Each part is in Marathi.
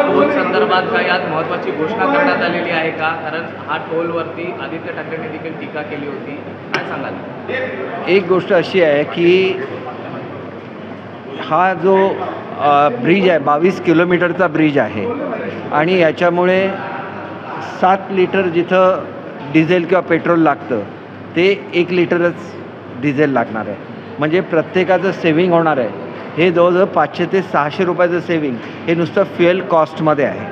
टोल संदर्भात काही आज महत्त्वाची घोषणा करण्यात आलेली आहे का? कारण हा टोलवरती आदित्य ठाकरेंनी देखील टीका केली होती, काय सांगाल? एक गोष्ट अशी आहे की हा जो ब्रिज आहे 22 किलोमीटरचा ब्रिज आहे आणि याच्यामुळे 7 लिटर जिथं डिझेल किंवा पेट्रोल लागतं ते 1 लिटरच डिझेल लागणार आहे. म्हणजे प्रत्येकाचं सेविंग होणार आहे. हे जवळजवळ 500 ते 600 रुपयाचं सेविंग हे नुसतं फ्युएल कॉस्टमध्ये आहे.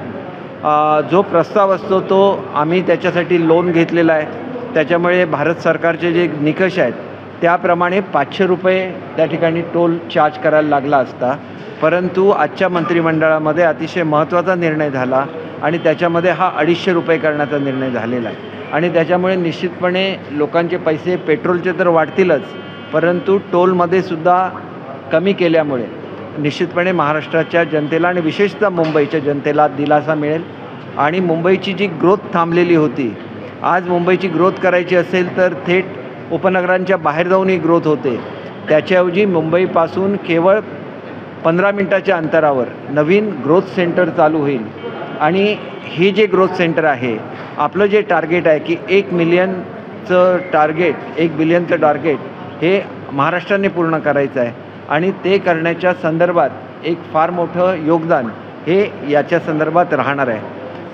जो प्रस्ताव असतो तो आम्ही त्याच्यासाठी लोन घेतलेला आहे. त्याच्यामुळे भारत सरकारचे जे निकष आहेत त्याप्रमाणे 500 रुपये त्या ठिकाणी टोल चार्ज करायला लागला असता, परंतु आजच्या मंत्रिमंडळामध्ये अतिशय महत्त्वाचा निर्णय झाला आणि त्याच्यामध्ये हा 250 रुपये करण्याचा निर्णय झालेला आहे. आणि त्याच्यामुळे निश्चितपणे लोकांचे पैसे पेट्रोलचे तर वाढतीलच, परंतु टोलमध्ये सुद्धा कमी केल्यामुळे निश्चितपणे महाराष्ट्राच्या जनतेला आणि विशेषतः मुंबईच्या जनतेला दिलासा मिळेल. आणि मुंबईची जी ग्रोथ थांबलेली होती, आज मुंबईची ग्रोथ करायची असेल तर थेट उपनगरांच्या बाहेर जाऊन ही ग्रोथ होते. त्याच्याऐवजी मुंबईपासून केवळ 15 मिनिटाच्या अंतरावर नवीन ग्रोथ सेंटर चालू होईल. आणि हे जे ग्रोथ सेंटर आहे, आपलं जे टार्गेट आहे की 1 मिलियनचं टार्गेट, 1 बिलियनचं टार्गेट हे महाराष्ट्राने पूर्ण करायचं आहे. आणि ते करण्याच्या संदर्भात एक फार मोठं योगदान हे याच्या संदर्भात राहणार आहे.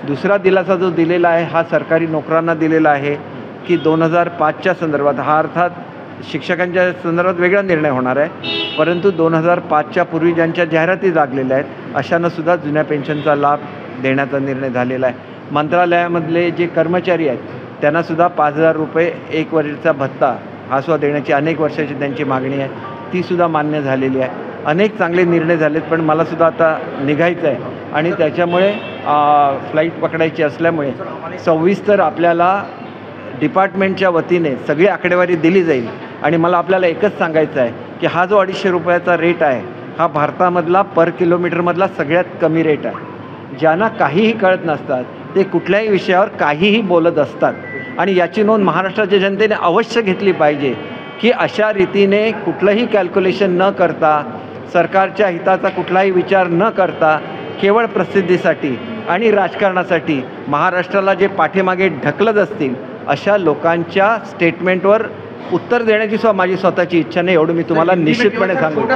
दुसरा दिलासा जो दिलेला आहे हा सरकारी नोकरांना दिलेला आहे की 2005च्या संदर्भात, हा अर्थात शिक्षकांच्या संदर्भात वेगळा निर्णय होणार आहे, परंतु 2005च्या पूर्वी ज्यांच्या जाहिराती लागलेल्या आहेत अशांनासुद्धा जुन्या पेन्शनचा लाभ देण्याचा निर्णय झालेला आहे. मंत्रालयामधले जे कर्मचारी आहेत त्यांनासुद्धा 5,000 रुपये 1 वर्षाचा भत्ता हा सुद्धा देण्याची अनेक वर्षाची त्यांची मागणी आहे, तीसुद्धा मान्य झालेली आहे. अनेक चांगले निर्णय झालेत, पण मलासुद्धा आता निघायचं आहे आणि त्याच्यामुळे फ्लाईट पकडायची असल्यामुळे 26 आपल्याला डिपार्टमेंटच्या वतीने सगळी आकडेवारी दिली जाईल. आणि मला आपल्याला एकच सांगायचं आहे की हा जो 250 रुपयाचा रेट आहे हा भारतामधला पर किलोमीटरमधला सगळ्यात कमी रेट आहे. ज्यांना काहीही कळत नसतात ते कुठल्याही विषयावर काहीही बोलत असतात. आणि याची नोंद महाराष्ट्राच्या जनतेने अवश्य घेतली पाहिजे की अशा रीतीने कुठलंही कॅल्क्युलेशन न करता, सरकारच्या हिताचा कुठलाही विचार न करता, केवळ प्रसिद्धीसाठी आणि राजकारणासाठी महाराष्ट्राला जे पाठीमागे ढकलत असतील अशा लोकांच्या स्टेटमेंटवर उत्तर देण्याची सुद्धा माझी स्वतःची इच्छा नाही, एवढं मी तुम्हाला निश्चितपणे सांगू.